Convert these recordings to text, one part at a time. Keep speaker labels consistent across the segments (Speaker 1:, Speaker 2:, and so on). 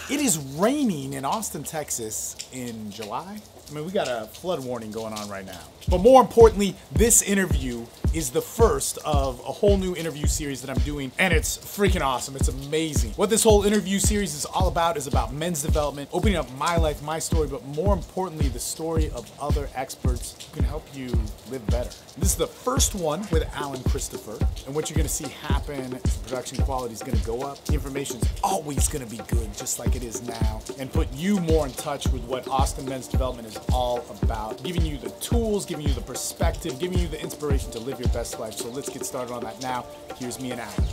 Speaker 1: It is raining in Austin, Texas in July. I mean, we got a flood warning going on right now. But more importantly, this interview is the first of a whole new interview series that I'm doing, and it's freaking awesome. It's amazing. What this whole interview series is all about is about men's development, opening up my life, my story, but more importantly, the story of other experts who can help you live better. This is the first one with Alan Christopher, and what you're gonna see happen is the production quality is gonna go up. The information's always gonna be good, just like it is now, and put you more in touch with what Austin men's development is all about, giving you the tools, giving you the perspective, giving you the inspiration to live your best life. So let's get started on that now. Here's me and Alan.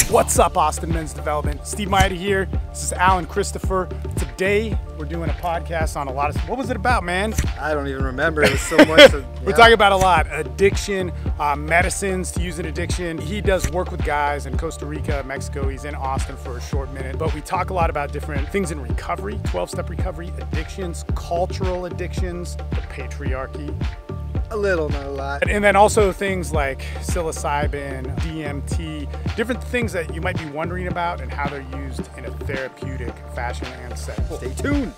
Speaker 1: What's up, Austin Men's Development? Steve Mayeda here. This is Alan Christopher. Today, we're doing a podcast on a lot of, what was it about, man?
Speaker 2: I don't even remember. It was so much.
Speaker 1: We're talking about a lot. Addiction, medicines to use an addiction. He does work with guys in Costa Rica, Mexico. He's in Austin for a short minute. But we talk a lot about different things in recovery, 12-step recovery, addictions, cultural addictions, the patriarchy.
Speaker 2: A little, not a lot.
Speaker 1: And then also things like psilocybin, DMT, different things that you might be wondering about and how they're used in a therapeutic fashion and setting.
Speaker 2: Stay tuned.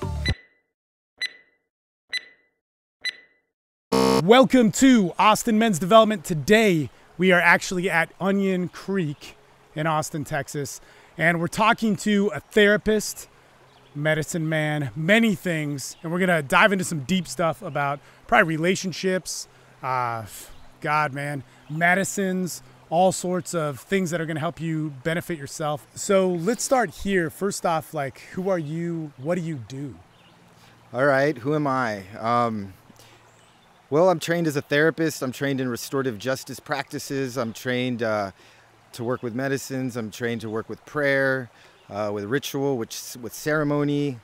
Speaker 1: Welcome to Austin Men's Development. Today, we are actually at Onion Creek in Austin, Texas, and we're talking to a therapist, medicine man, many things, and we're gonna dive into some deep stuff about probably relationships, God, man, medicines, all sorts of things that are gonna help you benefit yourself. So let's start here. First off, like, who are you? What do you do?
Speaker 2: All right, who am I? Well, I'm trained as a therapist. I'm trained in restorative justice practices. I'm trained to work with medicines. I'm trained to work with prayer, with ritual, with ceremony.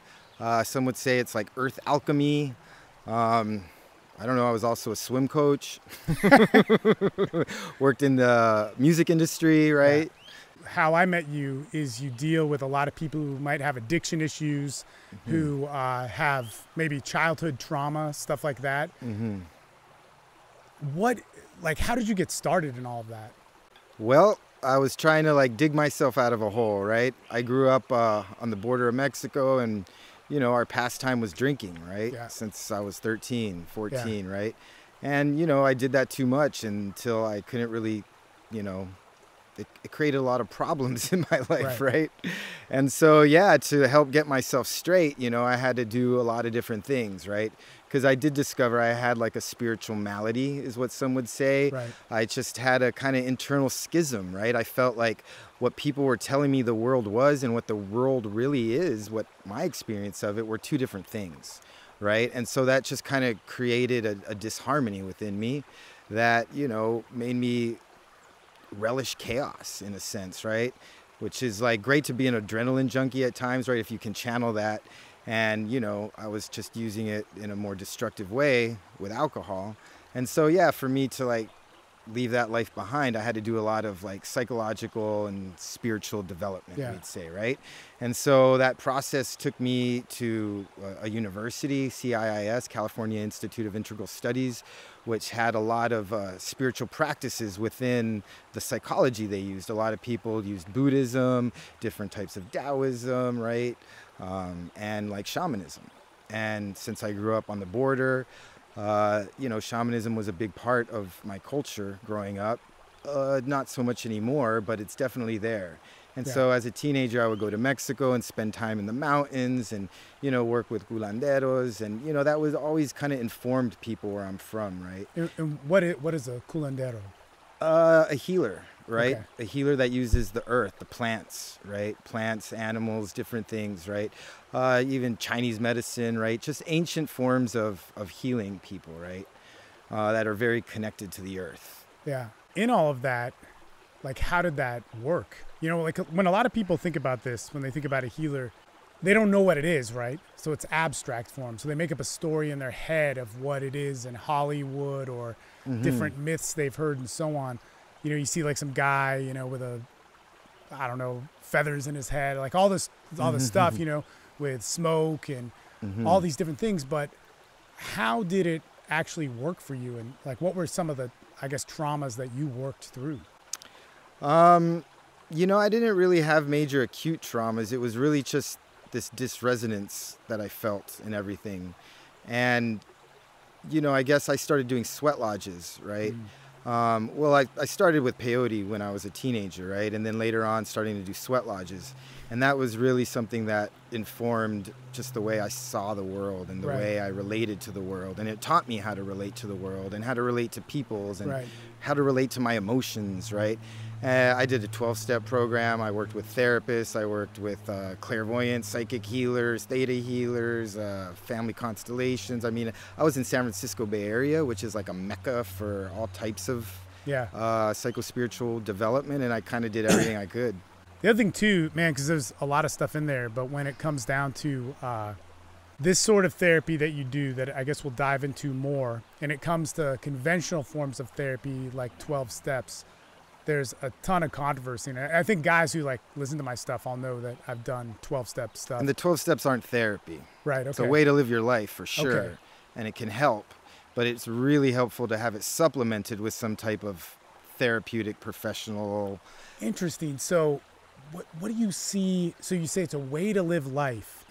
Speaker 2: Some would say it's like earth alchemy. I don't know, I was also a swim coach. Worked in the music industry, right?
Speaker 1: Yeah. How I met you is you deal with a lot of people who might have addiction issues, who have maybe childhood trauma, stuff like that. How did you get started in all of that?
Speaker 2: Well, I was trying to dig myself out of a hole, right? I grew up on the border of Mexico, and you know, our pastime was drinking, right?
Speaker 1: Yeah.
Speaker 2: Since I was 13, 14,
Speaker 1: yeah.
Speaker 2: Right? And, you know, I did that too much until I couldn't really, you know, it created a lot of problems in my life, right? And so, yeah, to help get myself straight, you know, I had to do a lot of different things, right? Because I did discover I had like a spiritual malady, is what some would say.
Speaker 1: Right.
Speaker 2: I just had a kind of internal schism, right? I felt like what people were telling me the world was and what the world really is, what my experience of it, were two different things, right? And so that just kind of created a disharmony within me that, you know, made me relish chaos in a sense, right? Which is like great to be an adrenaline junkie at times, right? If you can channel that. And, you know, I was just using it in a more destructive way with alcohol. And so, yeah, for me to leave that life behind, I had to do a lot of psychological and spiritual development, we'd say, right? And so that process took me to a university, CIIS, California Institute of Integral Studies, which had a lot of spiritual practices within the psychology they used. A lot of people used Buddhism, different types of Taoism, right? And shamanism. And since I grew up on the border, you know, shamanism was a big part of my culture growing up. Not so much anymore, but it's definitely there. And so as a teenager, I would go to Mexico and spend time in the mountains and, you know, work with curanderos. And, you know, that was always kind of informed people where I'm from, right?
Speaker 1: And what is a curandero?
Speaker 2: A healer, right?
Speaker 1: Okay.
Speaker 2: A healer that uses the earth, the plants, right? Plants, animals, different things, right? Even Chinese medicine, right? Just ancient forms of healing people, right? That are very connected to the earth.
Speaker 1: Yeah. In all of that, how did that work? You know, when a lot of people think about this, when they think about a healer, they don't know what it is, right? So it's abstract form. So they make up a story in their head of what it is in Hollywood or different myths they've heard and so on. You know, you see some guy, you know, with feathers in his head, all this stuff, you know, with smoke and all these different things. But how did it actually work for you? And what were some of the, I guess, traumas that you worked through?
Speaker 2: You know, I didn't really have major acute traumas. It was really just this dysresonance that I felt in everything. And, you know, I guess I started doing sweat lodges, right? Well, I started with Peyote when I was a teenager, right? And then later on starting to do sweat lodges. And that was really something that informed just the way I saw the world and the way I related to the world. And it taught me how to relate to the world and how to relate to peoples and how to relate to my emotions, right? I did a 12-step program. I worked with therapists. I worked with clairvoyants, psychic healers, theta healers, family constellations. I mean, I was in San Francisco Bay Area, which is like a mecca for all types of psychospiritual development, and I kind of did everything I could.
Speaker 1: The other thing too, man, because there's a lot of stuff in there, but when it comes down to this sort of therapy that you do that I guess we'll dive into more, and it comes to conventional forms of therapy like 12 steps, there's a ton of controversy. And I think guys who like listen to my stuff all know that I've done 12-step stuff.
Speaker 2: And the 12 steps aren't therapy.
Speaker 1: Right, okay.
Speaker 2: It's a way to live your life for sure, and it can help, but it's really helpful to have it supplemented with some type of therapeutic professional.
Speaker 1: Interesting. So what do you see? So you say it's a way to live life.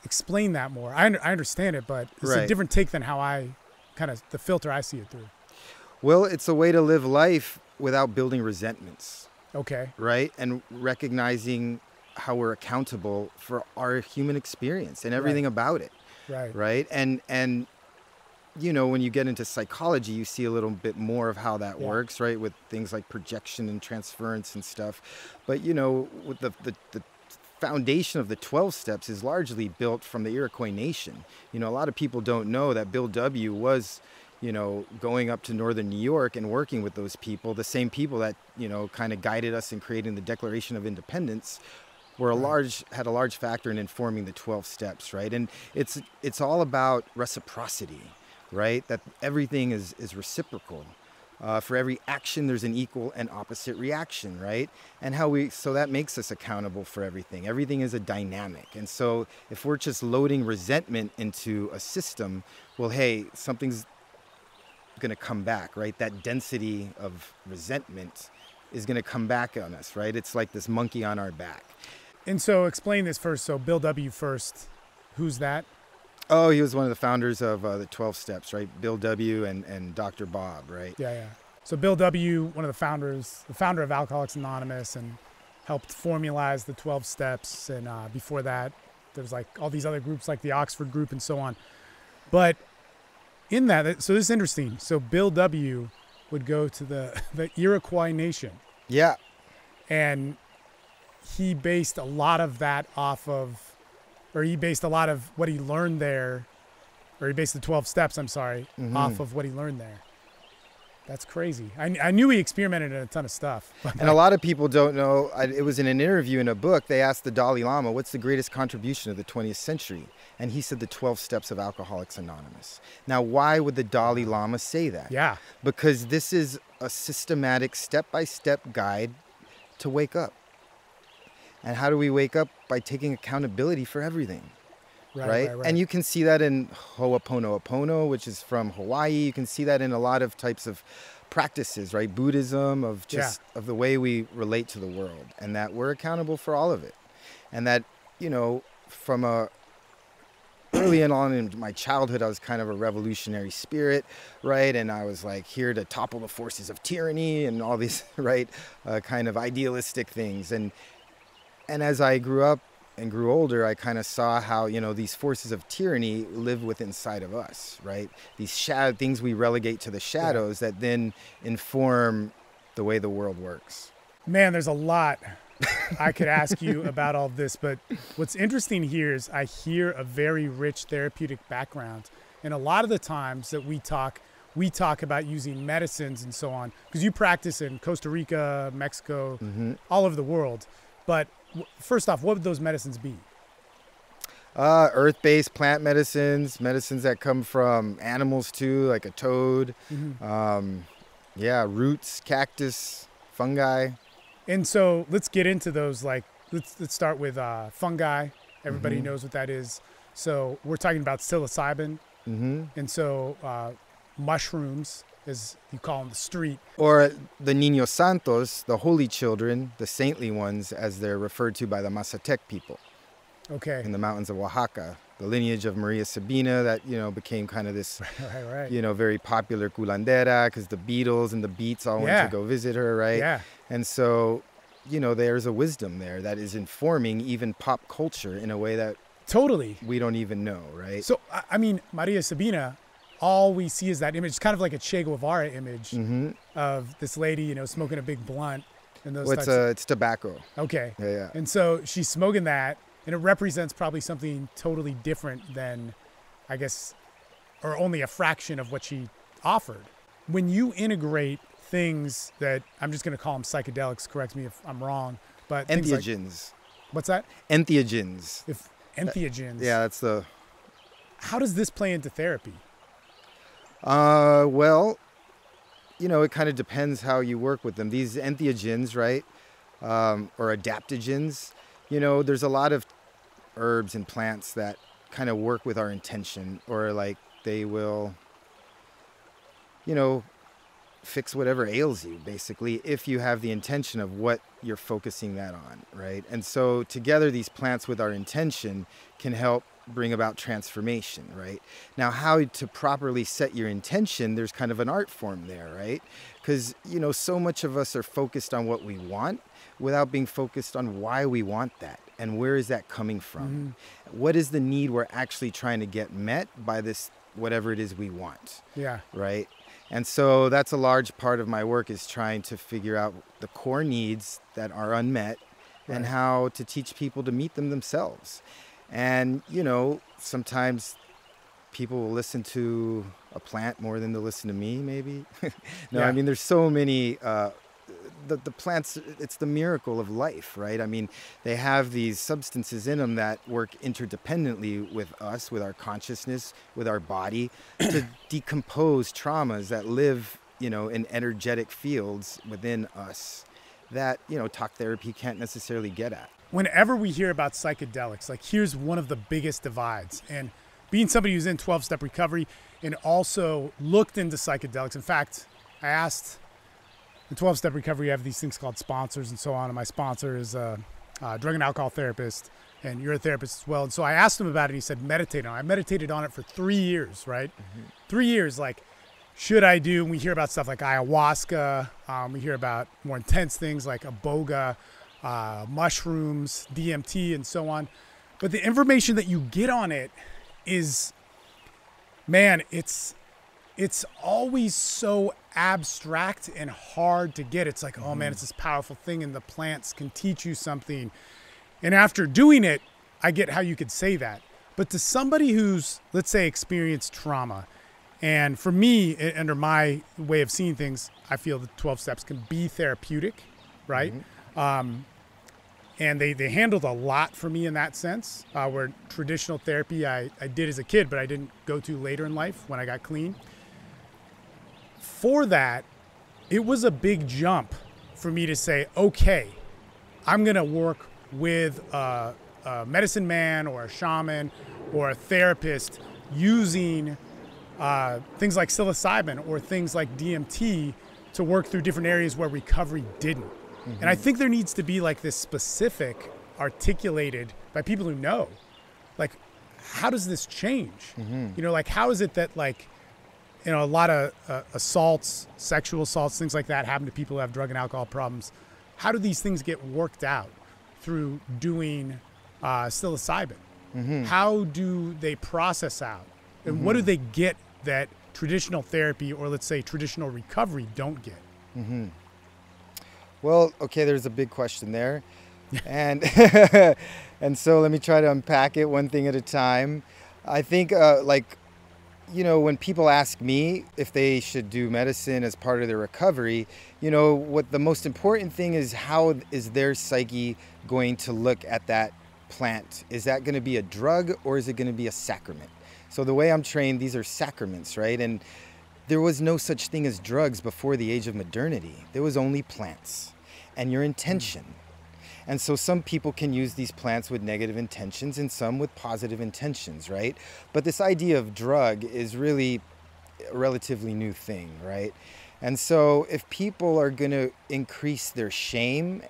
Speaker 1: Explain that more. I understand it, but it's a different take than how I kind of, the filter I see it through.
Speaker 2: Well, it's a way to live life without building resentments.
Speaker 1: Okay.
Speaker 2: Right? And recognizing how we're accountable for our human experience and everything about it.
Speaker 1: Right.
Speaker 2: Right? And you know, when you get into psychology, you see a little bit more of how that works, right? With things like projection and transference and stuff. But, you know, with the foundation of the 12 steps is largely built from the Iroquois Nation. You know, a lot of people don't know that Bill W. was, you know, going up to northern New York and working with those people, the same people that, you know, kind of guided us in creating the Declaration of Independence, were had a large factor in informing the 12 steps, right? And it's all about reciprocity, right? That everything is reciprocal. For every action, there's an equal and opposite reaction, right? And so that makes us accountable for everything. Everything is a dynamic. And so if we're just loading resentment into a system, well, hey, something's going to come back, right? That density of resentment is going to come back on us, right? It's like this monkey on our back.
Speaker 1: And so explain this first. So Bill W. first, who's that?
Speaker 2: Oh, he was one of the founders of the 12 steps, right? Bill W. and Dr. Bob, right?
Speaker 1: Yeah. So Bill W., one of the founders, the founder of Alcoholics Anonymous, and helped formalize the 12 steps. And before that, there's like all these other groups like the Oxford group and so on. But in that, so this is interesting. So Bill W. would go to the Iroquois Nation.
Speaker 2: Yeah.
Speaker 1: And he based a lot of that off of, or he based a lot of what he learned there, or he based the 12 steps, off of what he learned there. That's crazy. I knew he experimented in a ton of stuff.
Speaker 2: And a lot of people don't know, it was in an interview in a book, they asked the Dalai Lama, what's the greatest contribution of the 20th century? And he said the 12 steps of Alcoholics Anonymous. Now, why would the Dalai Lama say that?
Speaker 1: Yeah.
Speaker 2: Because this is a systematic step-by-step guide to wake up. And how do we wake up? By taking accountability for everything, right? And you can see that in Ho'oponopono, which is from Hawaii. You can see that in a lot of types of practices, right? Buddhism, of the way we relate to the world, and that we're accountable for all of it. And that, you know, from early on in my childhood, I was kind of a revolutionary spirit, right? And I was like here to topple the forces of tyranny and all these, right, kind of idealistic things. And as I grew up and grew older, I kind of saw how, you know, these forces of tyranny live within inside of us, right? These things we relegate to the shadows that then inform the way the world works.
Speaker 1: Man, there's a lot I could ask you about all this, but what's interesting here is I hear a very rich therapeutic background. And a lot of the times that we talk about using medicines and so on, because you practice in Costa Rica, Mexico, all over the world. But first off, what would those medicines be?
Speaker 2: Earth-based plant medicines that come from animals too, like a toad. Roots, cactus, fungi. And
Speaker 1: so let's get into those. Like, let's start with fungi. Everybody knows what that is. So we're talking about psilocybin. And so mushrooms, as you call them, the street.
Speaker 2: Or the Niños Santos, the holy children, the saintly ones, as they're referred to by the Mazatec people. Okay. In the mountains of Oaxaca, the lineage of Maria Sabina that, became kind of this,
Speaker 1: right.
Speaker 2: Very popular curandera because the Beatles and the Beats all went to go visit her, right?
Speaker 1: Yeah.
Speaker 2: And so, there's a wisdom there that is informing even pop culture in a way that we don't even know, right?
Speaker 1: So, I mean, Maria Sabina, all we see is that image. It's kind of like a Che Guevara image of this lady, smoking a big blunt. And those
Speaker 2: it's tobacco.
Speaker 1: Okay.
Speaker 2: Yeah.
Speaker 1: And so she's smoking that, and it represents probably something totally different than, I guess, or only a fraction of what she offered. When you integrate things that, I'm just going to call them psychedelics, correct me if I'm wrong, but
Speaker 2: entheogens.
Speaker 1: What's that?
Speaker 2: Entheogens.
Speaker 1: Entheogens.
Speaker 2: Yeah, that's the...
Speaker 1: How does this play into therapy?
Speaker 2: Well, it kind of depends how you work with them. These entheogens, right, or adaptogens, there's a lot of herbs and plants that kind of work with our intention, or like they will, fix whatever ails you, basically, if you have the intention of what you're focusing that on, right? And so together, these plants with our intention can help bring about transformation, right? Now, how to properly set your intention, there's kind of an art form there, right? Because, so much of us are focused on what we want without being focused on why we want that and where is that coming from? What is the need we're actually trying to get met by this, whatever it is we want?
Speaker 1: Yeah.
Speaker 2: Right? And so that's a large part of my work, is trying to figure out the core needs that are unmet and how to teach people to meet them themselves. And, sometimes people will listen to a plant more than they'll listen to me, maybe. I mean, there's so many, the plants, it's the miracle of life, right? I mean, they have these substances in them that work interdependently with us, with our consciousness, with our body, to decompose traumas that live, in energetic fields within us that, talk therapy can't necessarily get at.
Speaker 1: Whenever we hear about psychedelics, like, here's one of the biggest divides. And being somebody who's in 12-step recovery and also looked into psychedelics, in fact, I asked, in 12-step recovery, you have these things called sponsors and so on. And my sponsor is a drug and alcohol therapist, and you're a therapist as well. And so I asked him about it, and he said, meditate on it. I meditated on it for 3 years, right? 3 years, like, should I do? And we hear about stuff like ayahuasca. We hear about more intense things like iboga, mushrooms, DMT, and so on. But the information that you get on it is, man, it's always so abstract and hard to get. It's like, oh man, it's this powerful thing, and the plants can teach you something. And after doing it, I get how you could say that. But to somebody who's, let's say, experienced trauma, and for me, under my way of seeing things, I feel the 12 steps can be therapeutic, right? And they handled a lot for me in that sense, where traditional therapy I did as a kid, but I didn't go to later in life when I got clean. For that, it was a big jump for me to say, okay, I'm going to work with a medicine man or a shaman or a therapist using things like psilocybin or things like DMT to work through different areas where recovery didn't. And I think there needs to be like this specific articulated by people who know, like, how does this change? Like, how is it that, like, a lot of assaults, sexual assaults, things like that happen to people who have drug and alcohol problems. How do these things get worked out through doing psilocybin? How do they process out? And what do they get that traditional therapy, or let's say traditional recovery, don't get?
Speaker 2: Well, okay, there's a big question there. And and so let me try to unpack it one thing at a time. I think when people ask me if they should do medicine as part of their recovery, what the most important thing is, how is their psyche going to look at that plant? Is that going to be a drug, or is it going to be a sacrament? So the way I'm trained, these are sacraments, right? And there was no such thing as drugs before the age of modernity. There was only plants and your intention. And so some people can use these plants with negative intentions and some with positive intentions, right? But this idea of drug is really a relatively new thing, right? And so if people are going to increase their shame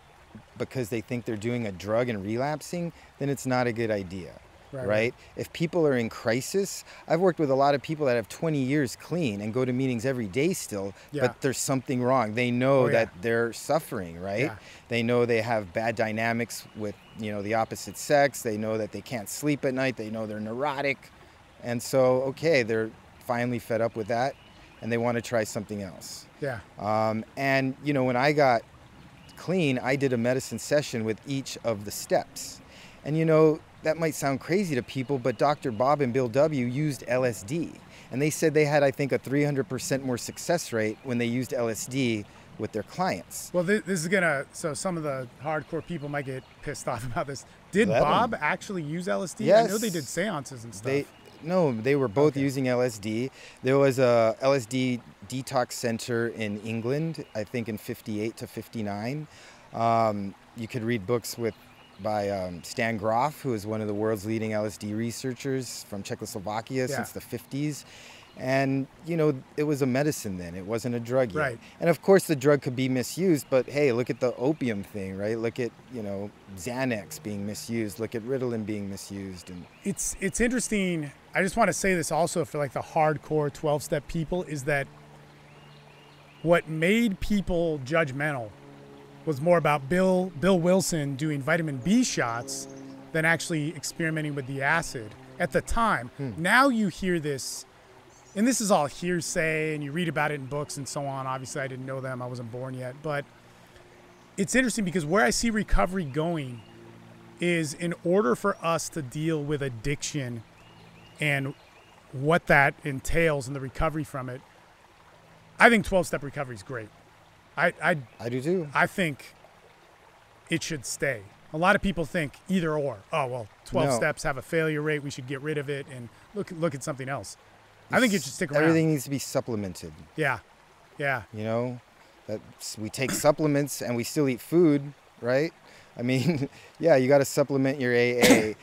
Speaker 2: because they think they're doing a drug and relapsing, then it's not a good idea.
Speaker 1: Right.
Speaker 2: Right? If people are in crisis, I've worked with a lot of people that have 20 years clean and go to meetings every day still, but there's something wrong. They know that they're suffering, right?
Speaker 1: Yeah.
Speaker 2: They know they have bad dynamics with, the opposite sex. They know that they can't sleep at night. They know they're neurotic. And so, okay, they're finally fed up with that and they want to try something else.
Speaker 1: Yeah.
Speaker 2: And, when I got clean, I did a medicine session with each of the steps. And, that might sound crazy to people, but Dr. Bob and Bill W. used LSD. And they said they had, I think, a 300% more success rate when they used LSD with their clients.
Speaker 1: Well, this is so some of the hardcore people might get pissed off about this. Did
Speaker 2: Let
Speaker 1: Bob
Speaker 2: 'em.
Speaker 1: actually use LSD?
Speaker 2: Yes.
Speaker 1: I know they did seances and stuff.
Speaker 2: They were both using LSD. There was a LSD detox center in England, I think in 58 to 59. You could read books by Stan Grof, who is one of the world's leading LSD researchers from Czechoslovakia since the 50s. And, it was a medicine then. It wasn't a drug yet.
Speaker 1: Right.
Speaker 2: And of course the drug could be misused, but hey, look at the opium thing, right? Look at, Xanax being misused. Look at Ritalin being misused. And
Speaker 1: It's interesting. I just want to say this also for like the hardcore 12-step people is that what made people judgmental was more about Bill Wilson doing vitamin B shots than actually experimenting with the acid at the time. Now you hear this, and this is all hearsay, and you read about it in books and so on. Obviously, I didn't know them. I wasn't born yet. But it's interesting because where I see recovery going is in order for us to deal with addiction and what that entails and the recovery from it, I think 12-step recovery is great. I
Speaker 2: do too.
Speaker 1: I think it should stay. A lot of people think either or. Oh, well, 12 steps have a failure rate. We should get rid of it and look at something else. I think it should stick around.
Speaker 2: Everything needs to be supplemented.
Speaker 1: Yeah. Yeah.
Speaker 2: We take supplements and we still eat food, right? I mean, you got to supplement your AA.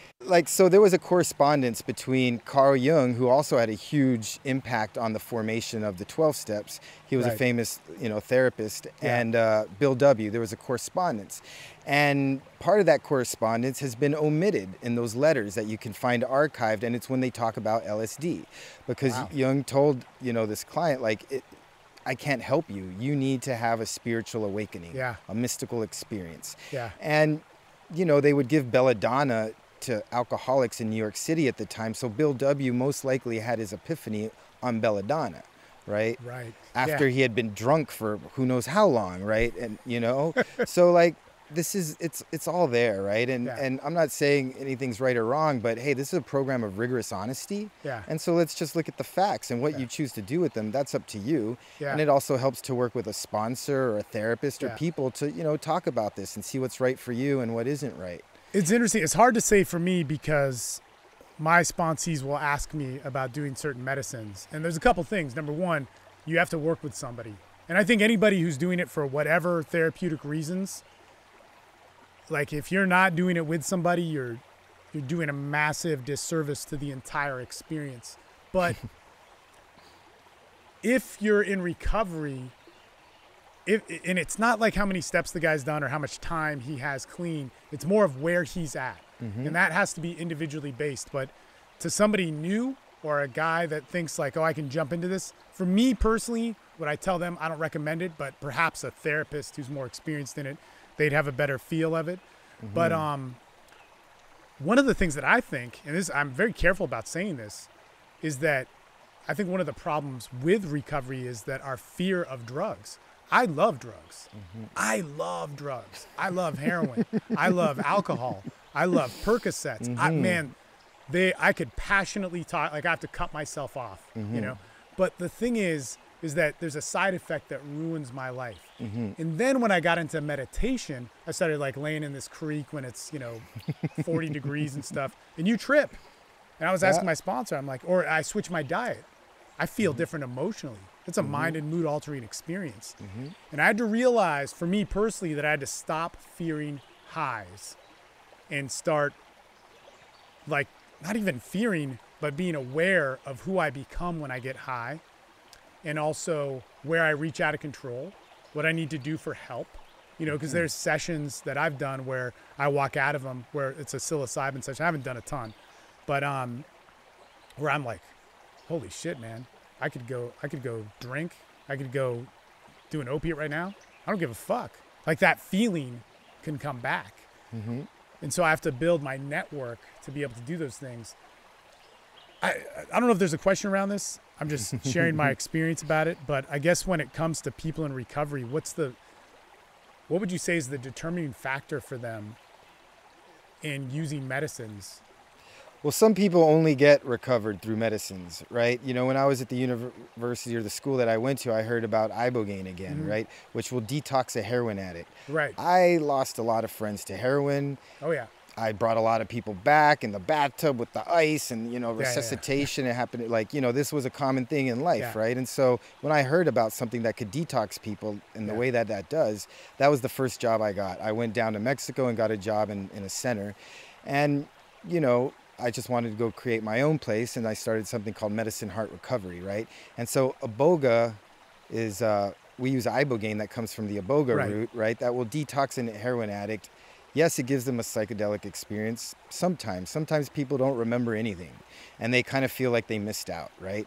Speaker 2: So there was a correspondence between Carl Jung, who also had a huge impact on the formation of the 12 steps. He was a famous, therapist, and Bill W. There was a correspondence. And part of that correspondence has been omitted in those letters that you can find archived, and it's when they talk about LSD. Because Jung told, this client, I can't help you. You need to have a spiritual awakening, a mystical experience.
Speaker 1: Yeah.
Speaker 2: And, they would give belladonna to alcoholics in New York City at the time. So Bill W. most likely had his epiphany on belladonna, right?
Speaker 1: Right.
Speaker 2: After he had been drunk for who knows how long, right? And, so it's all there, right? And I'm not saying anything's right or wrong, but hey, this is a program of rigorous honesty.
Speaker 1: Yeah.
Speaker 2: And so let's just look at the facts and what you choose to do with them. That's up to you.
Speaker 1: Yeah.
Speaker 2: And it also helps to work with a sponsor or a therapist or people to, talk about this and see what's right for you and what isn't right.
Speaker 1: It's interesting. It's hard to say for me because my sponsees will ask me about doing certain medicines. And there's a couple things. Number one, you have to work with somebody. And I think anybody who's doing it for whatever therapeutic reasons, if you're not doing it with somebody, you're doing a massive disservice to the entire experience. But if you're in recovery, and it's not like how many steps the guy's done or how much time he has clean, it's more of where he's at. And that has to be individually based. But to somebody new or a guy that thinks I can jump into this, for me personally, what I tell them, I don't recommend it, but perhaps a therapist who's more experienced in it, they'd have a better feel of it. But one of the things that I think, and I'm very careful about saying this, is that I think one of the problems with recovery is that our fear of drugs. I love drugs. I love drugs. I love heroin. I love alcohol. I love Percocets. I could passionately talk, I have to cut myself off, But the thing is that there's a side effect that ruins my life. And then when I got into meditation, I started laying in this creek when it's, 40 degrees and stuff, and you trip. And I was asking my sponsor, or I switch my diet. I feel different emotionally. It's a mind and mood altering experience. And I had to realize for me personally that I had to stop fearing highs and start not even fearing, but being aware of who I become when I get high, and also where I reach out of control, what I need to do for help, you know, because there's sessions that I've done where I walk out of them where it's a psilocybin session. I haven't done a ton, but where I'm like, holy shit, man, I could go drink, I could go do an opiate right now. I don't give a fuck. Like that feeling can come back.
Speaker 2: Mm-hmm.
Speaker 1: And so I have to build my network to be able to do those things. I don't know if there's a question around this. I'm just sharing my experience about it. But I guess when it comes to people in recovery, what would you say is the determining factor for them in using medicines?
Speaker 2: Well, some people only get recovered through medicines, right? You know, when I was at the university or the school that I went to, I heard about Ibogaine again,
Speaker 1: Mm-hmm.
Speaker 2: right? Which will detox a heroin addict.
Speaker 1: Right.
Speaker 2: I lost a lot of friends to heroin.
Speaker 1: Oh, yeah.
Speaker 2: I brought a lot of people back in the bathtub with the ice and, you know, resuscitation. It happened, like, you know, this was a common thing in life, right? And so when I heard about something that could detox people in the way that that does, that was the first job I got. I went down to Mexico and got a job in a center. And, you know, I just wanted to go create my own place, and I started something called Medicine Heart Recovery, right? And so Iboga is, we use Ibogaine that comes from the Iboga root, right? That will detox a heroin addict. Yes, it gives them a psychedelic experience sometimes. Sometimes people don't remember anything, and they kind of feel like they missed out, right?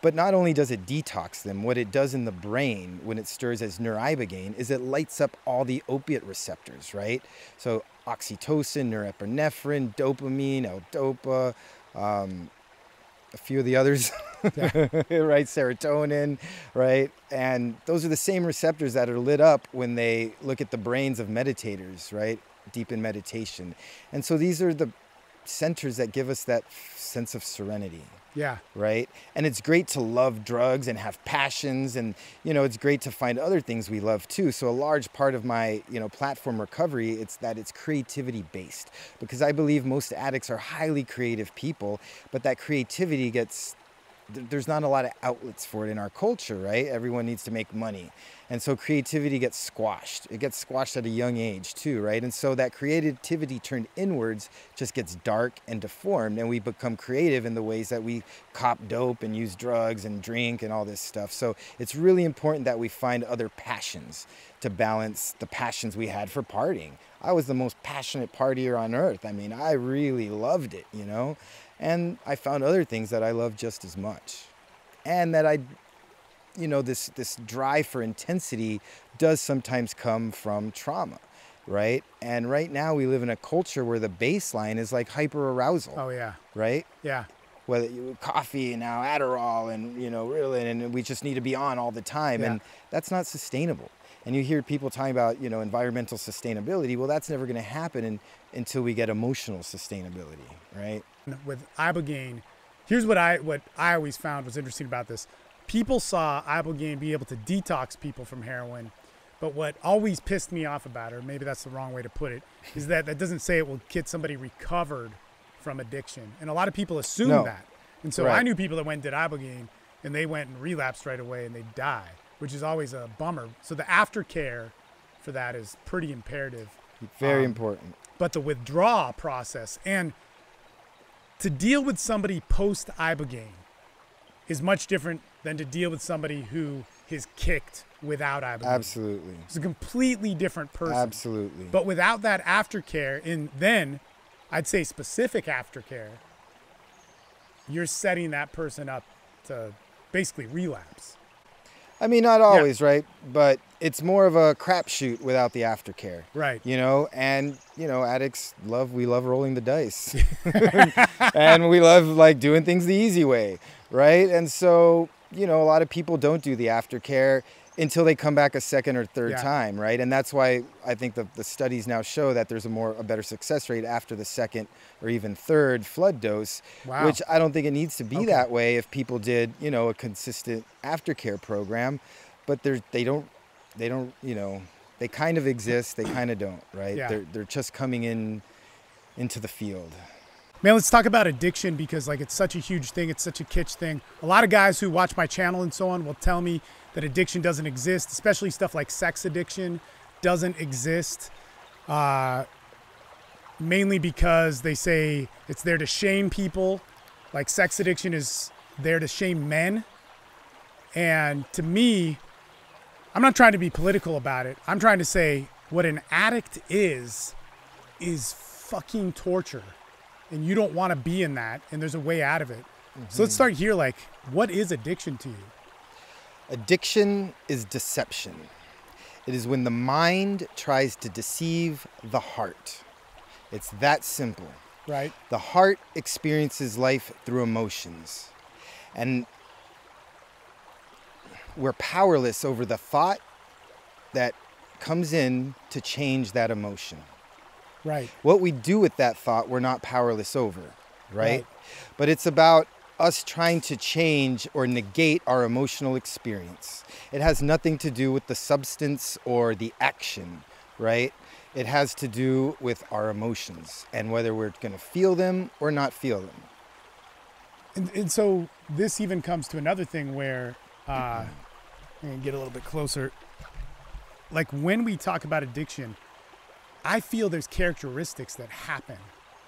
Speaker 2: But not only does it detox them, what it does in the brain when it stirs as neuroibogaine is it lights up all the opiate receptors, right? So oxytocin, norepinephrine, dopamine, L-DOPA, a few of the others, right? Serotonin, right? And those are the same receptors that are lit up when they look at the brains of meditators, right? Deep in meditation. And so these are the centers that give us that sense of serenity.
Speaker 1: Yeah.
Speaker 2: Right. And it's great to love drugs and have passions. And, you know, it's great to find other things we love, too. So a large part of my, you know, platform recovery, it's creativity based, because I believe most addicts are highly creative people. But that creativity there's not a lot of outlets for it in our culture. Right. Everyone needs to make money. And so creativity gets squashed. It gets squashed at a young age, too, right? And so that creativity turned inwards just gets dark and deformed, and we become creative in the ways that we cop dope and use drugs and drink and all this stuff. So it's really important that we find other passions to balance the passions we had for partying. I was the most passionate partier on earth. I mean, I really loved it, you know? And I found other things that I loved just as much. And that you know, this drive for intensity does sometimes come from trauma, right? And right now we live in a culture where the baseline is like hyperarousal.
Speaker 1: Oh, yeah.
Speaker 2: Right?
Speaker 1: Yeah.
Speaker 2: Whether coffee and now Adderall and, you know, Ritalin, and we just need to be on all the time.
Speaker 1: Yeah.
Speaker 2: And that's not sustainable. And you hear people talking about, you know, environmental sustainability. Well, that's never going to happen until we get emotional sustainability, right?
Speaker 1: With Ibogaine, here's what I always found was interesting about this. People saw Ibogaine be able to detox people from heroin, but what always pissed me off about it, or maybe that's the wrong way to put it, is that doesn't say it will get somebody recovered from addiction. And a lot of people assume that. And so I knew people that went and did Ibogaine, and they went and relapsed right away, and they die, which is always a bummer. So the aftercare for that is pretty imperative.
Speaker 2: Very important.
Speaker 1: But the withdrawal process, and to deal with somebody post-Ibogaine is much different than to deal with somebody who is kicked without Ibogaine.
Speaker 2: Absolutely.
Speaker 1: It's a completely different person.
Speaker 2: Absolutely.
Speaker 1: But without that aftercare, and then I'd say specific aftercare, you're setting that person up to basically relapse.
Speaker 2: I mean, not always, right? But it's more of a crapshoot without the aftercare.
Speaker 1: Right.
Speaker 2: You know, and, you know, addicts we love rolling the dice. And we love, like, doing things the easy way, right? And so, you know, a lot of people don't do the aftercare until they come back a second or third time, right? And that's why I think the studies now show that there's a better success rate after the second or even third flood dose, which I don't think it needs to be that way if people did, you know, a consistent aftercare program. But they don't, you know, they kind of exist, they kind of don't, right?
Speaker 1: Yeah.
Speaker 2: They're just coming into the field.
Speaker 1: Man, let's talk about addiction, because like it's such a huge thing. It's such a kitsch thing. A lot of guys who watch my channel and so on will tell me that addiction doesn't exist, especially stuff like sex addiction doesn't exist. Mainly because they say it's there to shame people. Like sex addiction is there to shame men. And to me, I'm not trying to be political about it. I'm trying to say what an addict is fucking torture. And you don't want to be in that, and there's a way out of it. So let's start here. Like, what is addiction to you?
Speaker 2: Addiction is deception. It is when the mind tries to deceive the heart. It's that simple.
Speaker 1: Right.
Speaker 2: The heart experiences life through emotions. And we're powerless over the thought that comes in to change that emotion.
Speaker 1: Right.
Speaker 2: What we do with that thought, we're not powerless over,
Speaker 1: Right.
Speaker 2: But it's about us trying to change or negate our emotional experience. It has nothing to do with the substance or the action, right? It has to do with our emotions and whether we're going to feel them or not feel them.
Speaker 1: And so this even comes to another thing where, I'm going to get a little bit closer. Like when we talk about addiction, I feel there's characteristics that happen.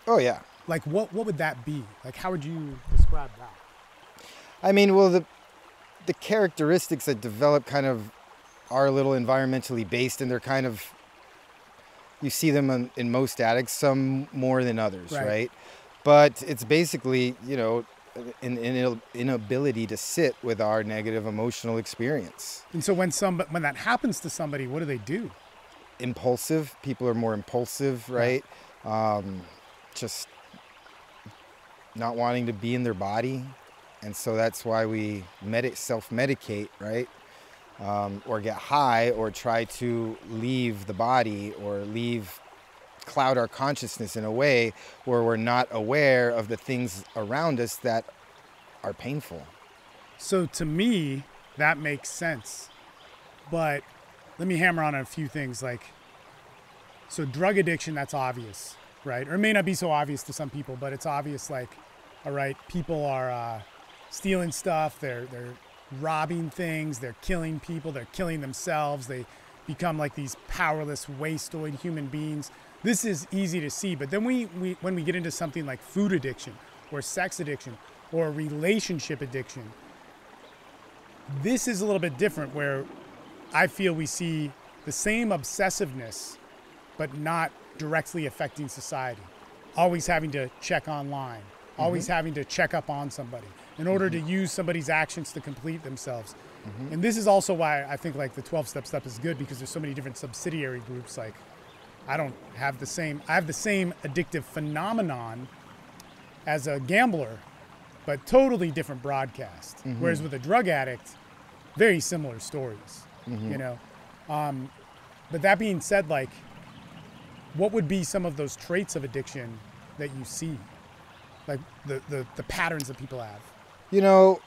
Speaker 2: Oh, yeah.
Speaker 1: Like what would that be? Like how would you describe that?
Speaker 2: I mean, well, the characteristics that develop kind of are a little environmentally based, and they're kind of, you see them in most addicts, some more than others, right? But it's basically, you know, an inability to sit with our negative emotional experience.
Speaker 1: And so when that happens to somebody, what do they do?
Speaker 2: Impulsive. People are more impulsive, right? Just not wanting to be in their body. And so that's why we self-medicate, right? Or get high or try to leave the body or cloud our consciousness in a way where we're not aware of the things around us that are painful.
Speaker 1: So to me, that makes sense. But let me hammer on a few things. Like, so drug addiction, that's obvious, right? Or it may not be so obvious to some people, but it's obvious. Like, all right, people are stealing stuff, they're robbing things, they're killing people, they're killing themselves, they become like these powerless, wasteoid human beings. This is easy to see, but then when we get into something like food addiction or sex addiction or relationship addiction, this is a little bit different, where I feel we see the same obsessiveness, but not directly affecting society. Always having to check online, always having to check up on somebody in order to use somebody's actions to complete themselves. And this is also why I think like the 12-step stuff is good, because there's so many different subsidiary groups. Like I have the same addictive phenomenon as a gambler, but totally different broadcast. Whereas with a drug addict, very similar stories, you know? But that being said, like, what would be some of those traits of addiction that you see? Like the patterns that people have?
Speaker 2: You know,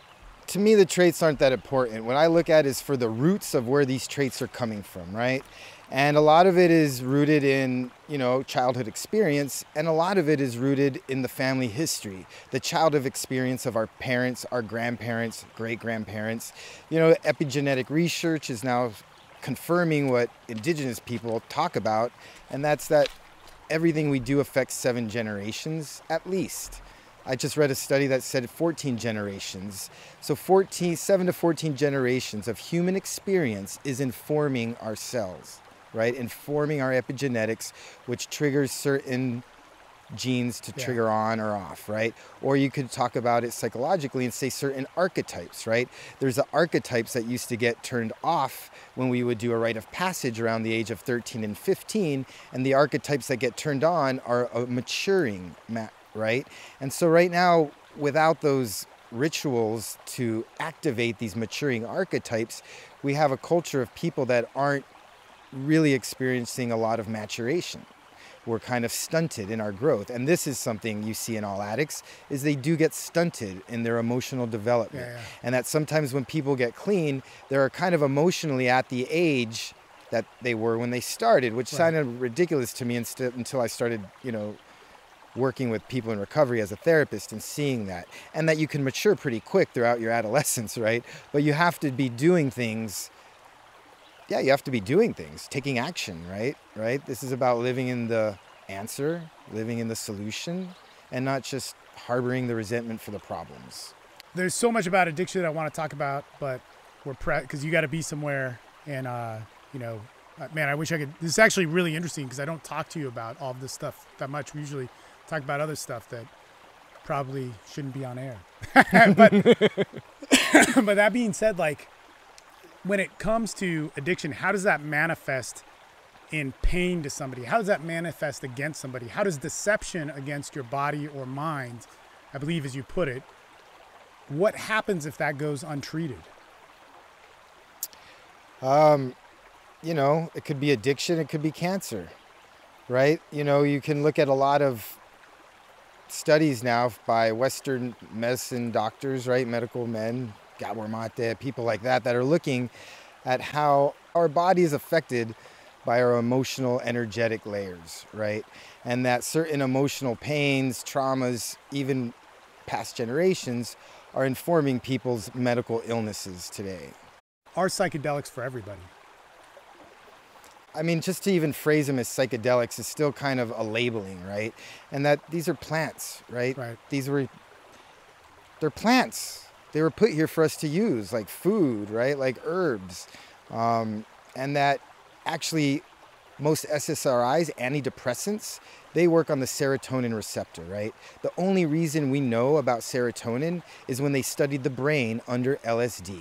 Speaker 2: to me, the traits aren't that important. What I look at is for the roots of where these traits are coming from, right? And a lot of it is rooted in, you know, childhood experience, and a lot of it is rooted in the family history, the childhood experience of our parents, our grandparents, great-grandparents. You know, epigenetic research is now confirming what indigenous people talk about, and that's that everything we do affects 7 generations at least. I just read a study that said 14 generations. So 7 to 14 generations of human experience is informing our cells, right? Informing our epigenetics, which triggers certain genes to trigger on or off, right? Or you could talk about it psychologically and say certain archetypes, right? There's the archetypes that used to get turned off when we would do a rite of passage around the age of 13 and 15, and the archetypes that get turned on are maturing, right? And so right now, without those rituals to activate these maturing archetypes, we have a culture of people that aren't really experiencing a lot of maturation. We're kind of stunted in our growth. And this is something you see in all addicts, is they do get stunted in their emotional development. And that sometimes when people get clean, they're kind of emotionally at the age that they were when they started, which sounded ridiculous to me until I started, you know, working with people in recovery as a therapist and seeing that. And that you can mature pretty quick throughout your adolescence, right? But you have to be doing things. Yeah, you have to be doing things, taking action, right? This is about living in the answer, living in the solution, and not just harboring the resentment for the problems.
Speaker 1: There's so much about addiction that I want to talk about, but because you got to be somewhere, and you know,
Speaker 3: Man, I wish I could. This is actually really interesting because I don't talk to you about all this stuff that much. We usually talk about other stuff that probably shouldn't be on air. but but that being said, like when it comes to addiction, how does that manifest in pain to somebody? How does that manifest against somebody? How does deception against your body or mind, I believe as you put it, what happens if that goes untreated?
Speaker 2: You know, it could be addiction, it could be cancer, right? You know, you can look at a lot of studies now by Western medicine doctors, right? Medical men, Gabor Mate, people like that are looking at how our body is affected by our emotional, energetic layers, right? And that certain emotional pains, traumas, even past generations are informing people's medical illnesses today.
Speaker 3: Are psychedelics for everybody?
Speaker 2: I mean, just to even phrase them as psychedelics is still kind of a labeling, right? And that these are plants, right?
Speaker 3: Right.
Speaker 2: They're plants. They were put here for us to use, like food, right? Like herbs. And that actually most SSRIs, antidepressants, they work on the serotonin receptor, right? The only reason we know about serotonin is when they studied the brain under LSD.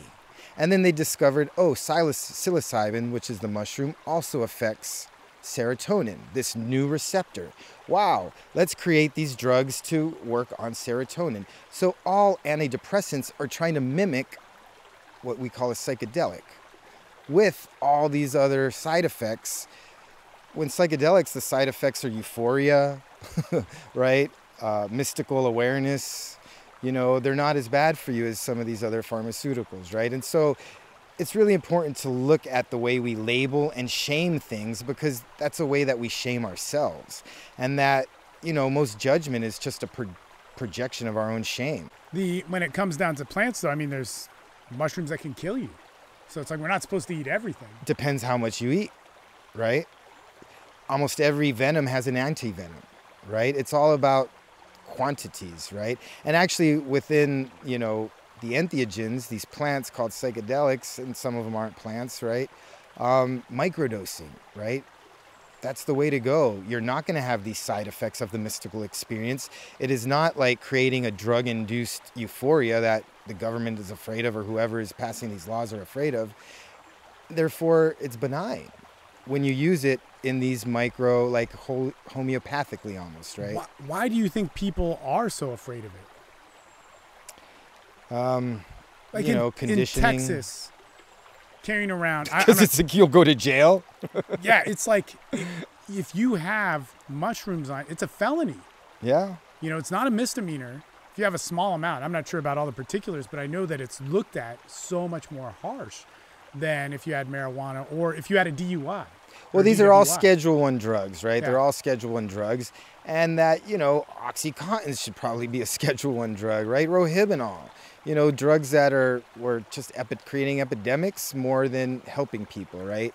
Speaker 2: And then they discovered, oh, psilocybin, which is the mushroom, also affects serotonin, this new receptor. Wow, let's create these drugs to work on serotonin. So all antidepressants are trying to mimic what we call a psychedelic with all these other side effects. When psychedelics, the side effects are euphoria, right? Mystical awareness. You know, they're not as bad for you as some of these other pharmaceuticals, right? And so it's really important to look at the way we label and shame things, because that's a way that we shame ourselves. And that, you know, most judgment is just a projection of our own shame.
Speaker 3: When it comes down to plants, though, I mean, there's mushrooms that can kill you. So it's like we're not supposed to eat everything.
Speaker 2: Depends how much you eat, right? Almost every venom has an anti-venom, right? It's all about quantities, right? And actually within, you know, the entheogens, these plants called psychedelics, and some of them aren't plants, right? Microdosing, right? That's the way to go. You're not going to have these side effects of the mystical experience. It is not like creating a drug-induced euphoria that the government is afraid of, or whoever is passing these laws are afraid of. Therefore, it's benign when you use it in these micro, like homeopathically almost, right?
Speaker 3: Why do you think people are so afraid of it? Like
Speaker 2: you know, conditioning.
Speaker 3: In Texas, carrying around.
Speaker 2: Because it's like you'll go to jail?
Speaker 3: Yeah, it's like if you have mushrooms on, it's a felony.
Speaker 2: Yeah.
Speaker 3: You know, it's not a misdemeanor. If you have a small amount, I'm not sure about all the particulars, but I know that it's looked at so much more harsh than if you had marijuana or if you had a DUI.
Speaker 2: Well, these are all Schedule I drugs, right?
Speaker 3: Yeah.
Speaker 2: They're all Schedule I drugs. And that, you know, OxyContin should probably be a Schedule I drug, right? Rohypnol. You know, drugs that were just creating epidemics more than helping people, right?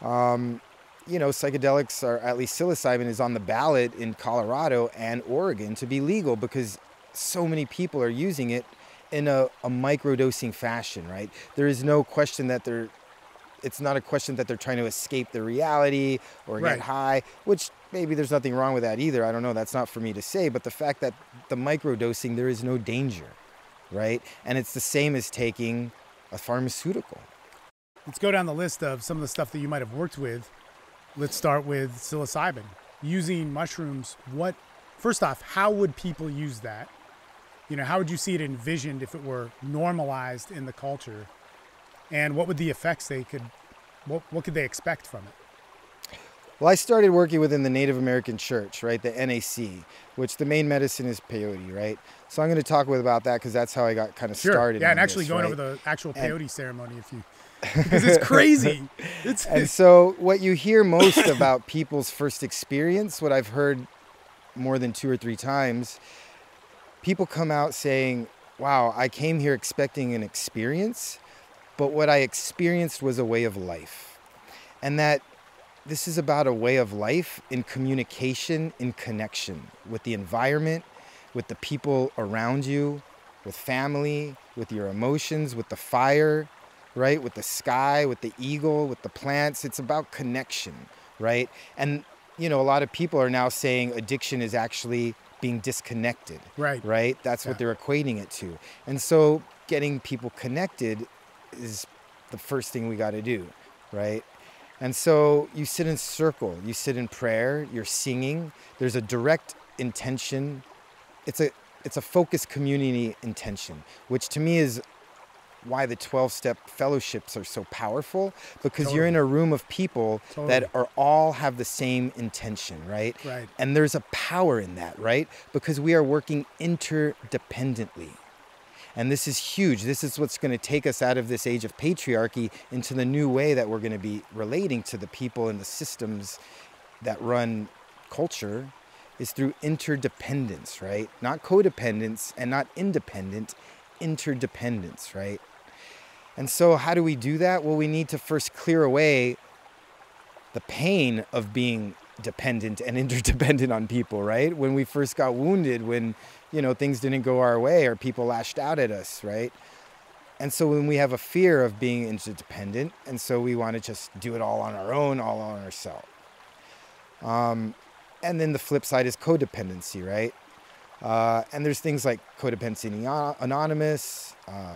Speaker 2: You know, psychedelics are, at least psilocybin is on the ballot in Colorado and Oregon to be legal because so many people are using it in a microdosing fashion, right? There is no question that it's not a question that they're trying to escape the reality or
Speaker 3: Right.
Speaker 2: get high, which maybe there's nothing wrong with that either. I don't know. That's not for me to say. But the fact that the microdosing, there is no danger, right? And it's the same as taking a pharmaceutical.
Speaker 3: Let's go down the list of some of the stuff that you might have worked with. Let's start with psilocybin. Using mushrooms, first off, how would people use that? You know, how would you see it envisioned if it were normalized in the culture? And what would the effects what could they expect from it?
Speaker 2: Well, I started working within the Native American Church, right? The NAC, which the main medicine is peyote, right? So I'm going to talk about that because that's how I got kind of started.
Speaker 3: Yeah, and
Speaker 2: on
Speaker 3: actually
Speaker 2: this,
Speaker 3: going
Speaker 2: right?
Speaker 3: over the actual peyote ceremony because it's crazy.
Speaker 2: And so what you hear most about people's first experience, what I've heard more than 2 or 3 times, people come out saying, wow, I came here expecting an experience, but what I experienced was a way of life. And that this is about a way of life in communication, in connection with the environment, with the people around you, with family, with your emotions, with the fire, right? With the sky, with the eagle, with the plants. It's about connection, right? And, you know, a lot of people are now saying addiction is actually being disconnected, right? That's what they're equating it to. And so getting people connected is the first thing we got to do, right? And so you sit in circle, you sit in prayer, you're singing. There's a direct intention. It's a focused community intention, which to me is why the 12-step fellowships are so powerful, because you're in a room of people that are all have the same intention, right? And there's a power in that, right? Because we are working interdependently. And this is huge. This is what's going to take us out of this age of patriarchy into the new way that we're going to be relating to the people and the systems that run culture, is through interdependence, right? Not codependence and not independent, interdependence, right? And so how do we do that? Well, we need to first clear away the pain of being dependent and interdependent on people, right? When we first got wounded, when, you know, things didn't go our way or people lashed out at us, right? And so when we have a fear of being interdependent, and so we want to just do it all on our own, all on ourselves. And then the flip side is codependency, right? And there's things like Codependency Anonymous,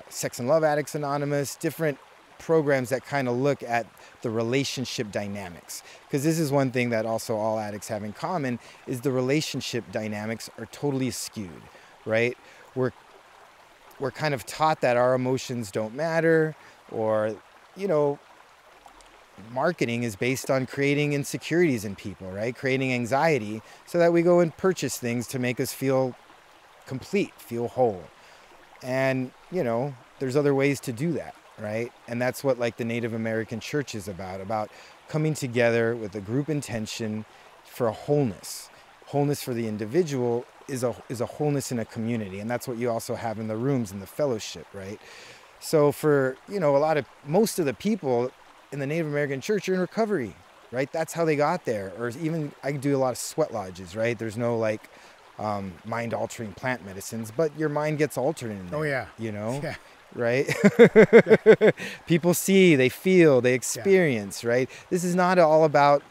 Speaker 2: Sex and Love Addicts Anonymous, different programs that kind of look at the relationship dynamics. Because this is one thing that also all addicts have in common, is the relationship dynamics are totally skewed, right? We're kind of taught that our emotions don't matter, or, you know, marketing is based on creating insecurities in people, right? Creating anxiety so that we go and purchase things to make us feel complete, feel whole. And, you know, there's other ways to do that, right? And that's what like the Native American church is about coming together with a group intention for a wholeness. Wholeness for the individual is a wholeness in a community. And that's what you also have in the rooms in the fellowship, right? So for, you know, most of the people in the Native American church are in recovery, right? That's how they got there. Or even I do a lot of sweat lodges, right? There's no like mind altering plant medicines, but your mind gets altered in there.
Speaker 3: Oh yeah.
Speaker 2: You know?
Speaker 3: Yeah.
Speaker 2: Right? People see, they feel, they experience, right? This is not all about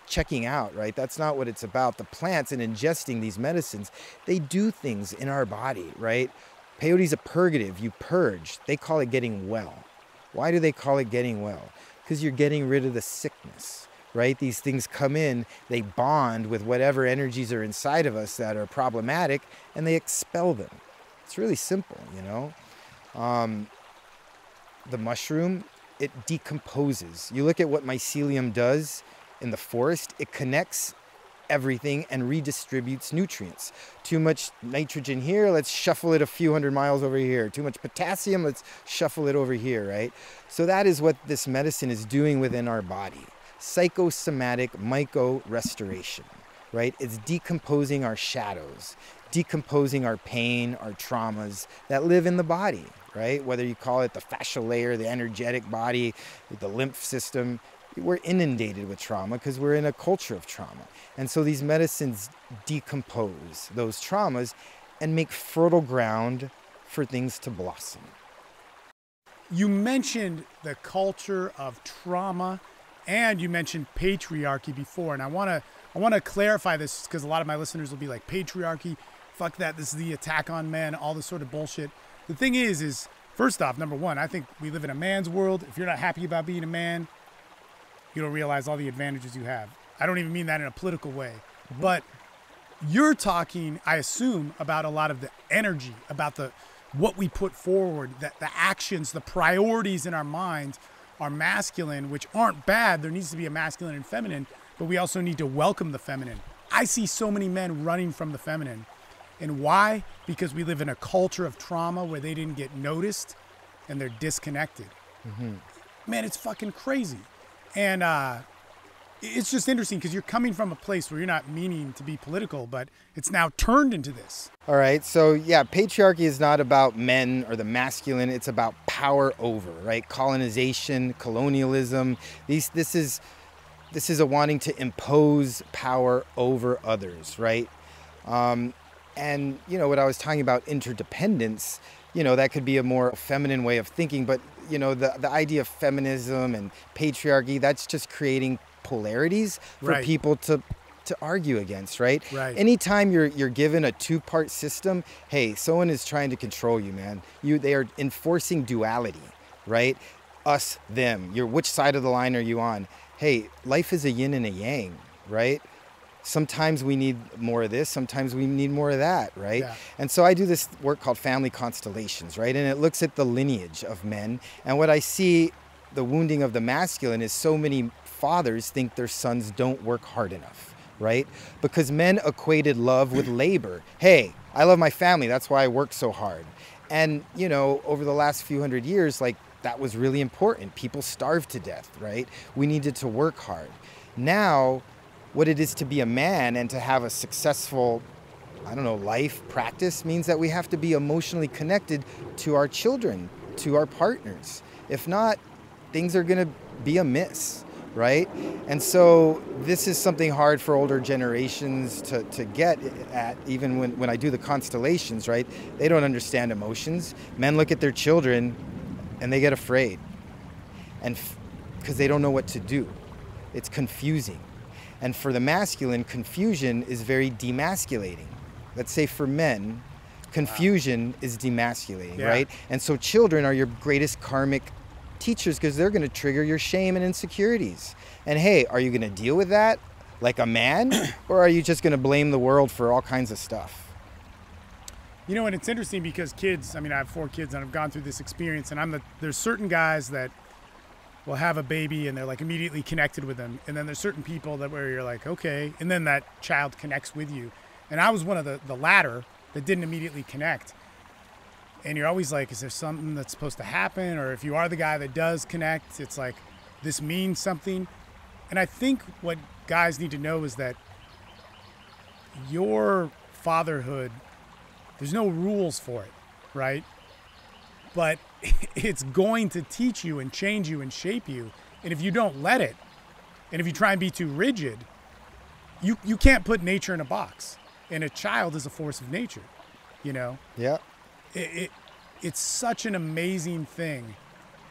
Speaker 2: checking out, right? That's not what it's about. The plants and ingesting these medicines, they do things in our body, right? Peyote's a purgative. You purge. They call it getting well. Why do they call it getting well? Because you're getting rid of the sickness, right? These things come in, they bond with whatever energies are inside of us that are problematic, and they expel them. It's really simple, you know? The mushroom, it decomposes. You look at what mycelium does in the forest, it connects everything and redistributes nutrients. Too much nitrogen here, let's shuffle it a few hundred miles over here. Too much potassium, let's shuffle it over here, right? So that is what this medicine is doing within our body. Psychosomatic myco-restoration, right? It's decomposing our shadows, decomposing our pain, our traumas that live in the body, right? Whether you call it the fascial layer, the energetic body, the lymph system, we're inundated with trauma because we're in a culture of trauma. And so these medicines decompose those traumas and make fertile ground for things to blossom.
Speaker 3: You mentioned the culture of trauma and you mentioned patriarchy before. And I want to clarify this because a lot of my listeners will be like, patriarchy, fuck that. This is the attack on men, all this sort of bullshit. The thing is first off, number one, I think we live in a man's world. If you're not happy about being a man, you don't realize all the advantages you have. I don't even mean that in a political way, but you're talking, I assume, about a lot of the energy, about what we put forward, that the actions, the priorities in our minds are masculine, which aren't bad. There needs to be a masculine and feminine, but we also need to welcome the feminine. I see so many men running from the feminine. And why? Because we live in a culture of trauma where they didn't get noticed and they're disconnected. Man, it's fucking crazy. And it's just interesting because you're coming from a place where you're not meaning to be political, but it's now turned into this.
Speaker 2: All right. So yeah, patriarchy is not about men or the masculine. It's about power over, right? Colonization, colonialism. This is a wanting to impose power over others, right? And you know what I was talking about, interdependence. you know, that could be a more feminine way of thinking, but you know, the idea of feminism and patriarchy, that's just creating polarities for
Speaker 3: Right.
Speaker 2: people to argue against, right?
Speaker 3: Right.
Speaker 2: Anytime you're given a two-part system, hey, someone is trying to control you, man. They are enforcing duality, right? Us, them. Which side of the line are you on? Hey, life is a yin and a yang, right? Sometimes we need more of this, sometimes we need more of that, right?
Speaker 3: Yeah.
Speaker 2: And so I do this work called Family Constellations, right? And it looks at the lineage of men. And what I see, the wounding of the masculine, is so many fathers think their sons don't work hard enough, right? Because men equated love with labor. Hey, I love my family, that's why I work so hard. And, you know, over the last few hundred years, like, that was really important. People starved to death, right? We needed to work hard. Now, what it is to be a man and to have a successful, I don't know, life practice means that we have to be emotionally connected to our children, to our partners. If not, things are going to be amiss, right? And so this is something hard for older generations to get at, even when I do the constellations, right? They don't understand emotions. Men look at their children and they get afraid, and because they don't know what to do. It's confusing. And for the masculine, confusion is very demasculating. Let's say for men, confusion is demasculating, right? And so children are your greatest karmic teachers because they're going to trigger your shame and insecurities. And hey, are you going to deal with that like a man, or are you just going to blame the world for all kinds of stuff?
Speaker 3: You know, and it's interesting because kids, I mean, I have 4 kids and I've gone through this experience, and there's certain guys that will have a baby and they're like immediately connected with them. And then there's certain people that where you're like, okay. And then that child connects with you. And I was one of the latter that didn't immediately connect. And you're always like, is there something that's supposed to happen? Or if you are the guy that does connect, it's like, this means something. And I think what guys need to know is that your fatherhood, there's no rules for it, right? But it's going to teach you and change you and shape you. And if you don't let it, and if you try and be too rigid, you can't put nature in a box. And a child is a force of nature, you know?
Speaker 2: Yeah.
Speaker 3: It's such an amazing thing.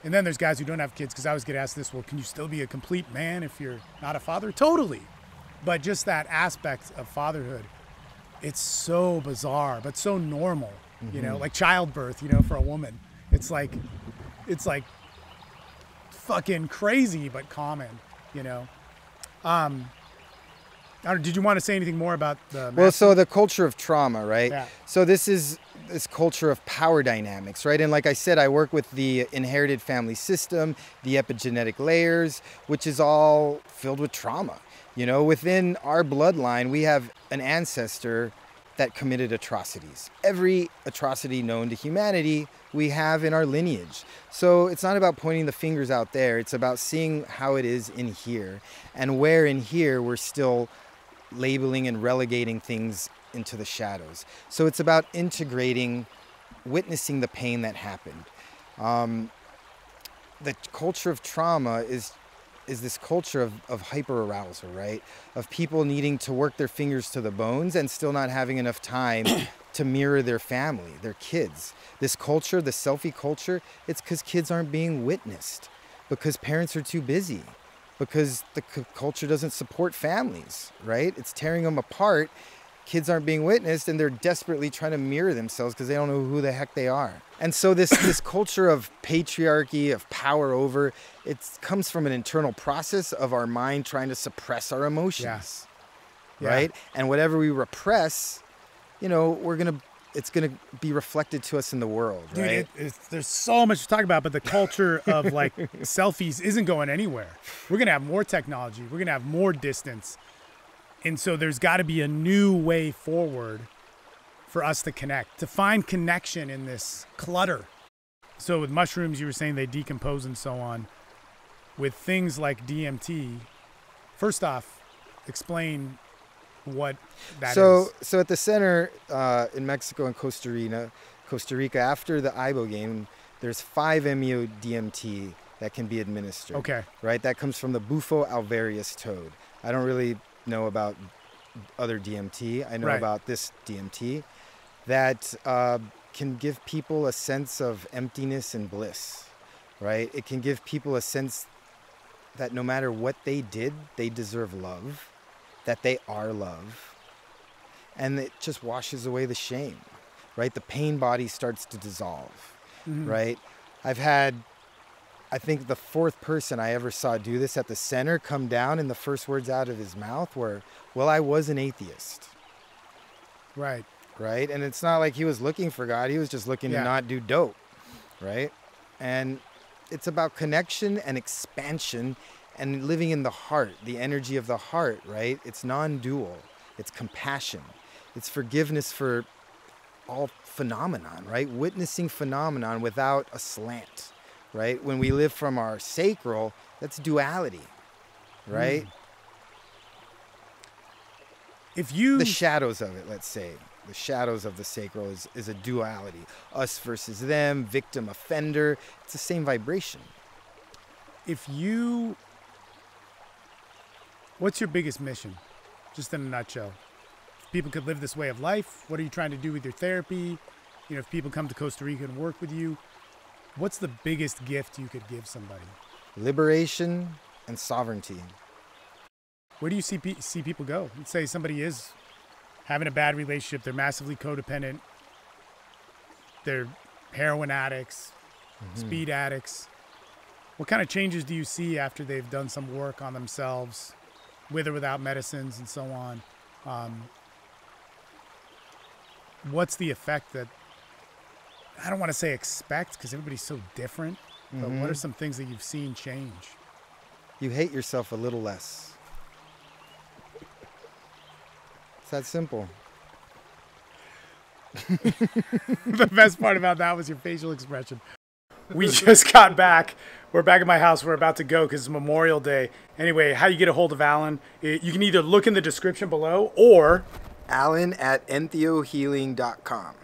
Speaker 3: And then there's guys who don't have kids, because I always get asked this, well, can you still be a complete man if you're not a father? Totally. But just that aspect of fatherhood, it's so bizarre, but so normal, you know, like childbirth, you know, for a woman. It's like fucking crazy, but common, you know? Did you want to say anything more about the...
Speaker 2: Well, so the culture of trauma, right?
Speaker 3: Yeah.
Speaker 2: So this is this culture of power dynamics, right? And like I said, I work with the inherited family system, the epigenetic layers, which is all filled with trauma. You know, within our bloodline, we have an ancestor that committed atrocities. Every atrocity known to humanity, we have in our lineage. So it's not about pointing the fingers out there. It's about seeing how it is in here, and where in here we're still labeling and relegating things into the shadows. So it's about integrating, witnessing the pain that happened. The culture of trauma is this culture of hyper-arousal, right? Of people needing to work their fingers to the bones and still not having enough time to mirror their family, their kids. This culture, the selfie culture, it's because kids aren't being witnessed, because parents are too busy, because the culture doesn't support families, right? It's tearing them apart. Kids aren't being witnessed, and they're desperately trying to mirror themselves because they don't know who the heck they are. And so this culture of patriarchy, of power over, it comes from an internal process of our mind trying to suppress our emotions, right? And whatever we repress, you know, it's gonna be reflected to us in the world, right?
Speaker 3: Dude, there's so much to talk about, but the culture of like selfies isn't going anywhere. We're gonna have more technology. We're gonna have more distance. And so there's got to be a new way forward for us to connect, to find connection in this clutter. So with mushrooms, you were saying they decompose and so on. With things like DMT, first off, explain what that is.
Speaker 2: So at the center in Mexico and Costa Rica, after the Ibogaine, there's 5-MeO-DMT that can be administered.
Speaker 3: Okay.
Speaker 2: Right? That comes from the Bufo alvarius toad. I don't really know about other DMT. I know about this DMT that can give people a sense of emptiness and bliss, right? It can give people a sense that no matter what they did, they deserve love, that they are love. And it just washes away the shame, right? The pain body starts to dissolve, right? I've had, I think the fourth person I ever saw do this at the center come down, and the first words out of his mouth were, well, I was an atheist.
Speaker 3: Right.
Speaker 2: Right? And it's not like he was looking for God. He was just looking to not do dope, right? And it's about connection and expansion and living in the heart, the energy of the heart, right? It's non-dual. It's compassion. It's forgiveness for all phenomenon, right? Witnessing phenomenon without a slant, right? When we live from our sacral, that's duality, right?
Speaker 3: If you...
Speaker 2: The shadows of it, let's say. The shadows of the sacral is a duality. Us versus them, victim, offender. It's the same vibration.
Speaker 3: If you... What's your biggest mission? Just in a nutshell. If people could live this way of life, what are you trying to do with your therapy? You know, if people come to Costa Rica and work with you, what's the biggest gift you could give somebody?
Speaker 2: Liberation and sovereignty.
Speaker 3: Where do you see people go? Let's say somebody is having a bad relationship, they're massively codependent, they're heroin addicts, speed addicts. What kind of changes do you see after they've done some work on themselves, with or without medicines and so on? What's the effect that, I don't want to say expect because everybody's so different, but what are some things that you've seen change?
Speaker 2: You hate yourself a little less. It's that simple.
Speaker 3: The best part about that was your facial expression. We just got back. We're back at my house. We're about to go because it's Memorial Day. Anyway, how you get a hold of Alan, you can either look in the description below or...
Speaker 2: Alan at entheohealing.com.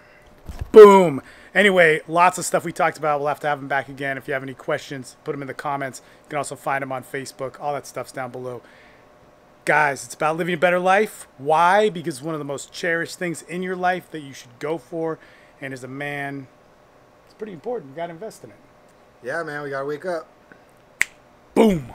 Speaker 3: Boom. Anyway, lots of stuff we talked about. We'll have to have him back again. If you have any questions, put them in the comments. You can also find him on Facebook. All that stuff's down below. Guys, it's about living a better life. Why? Because it's one of the most cherished things in your life that you should go for. And as a man, it's pretty important. You got to invest in it.
Speaker 2: Yeah, man, we got to wake up.
Speaker 3: Boom.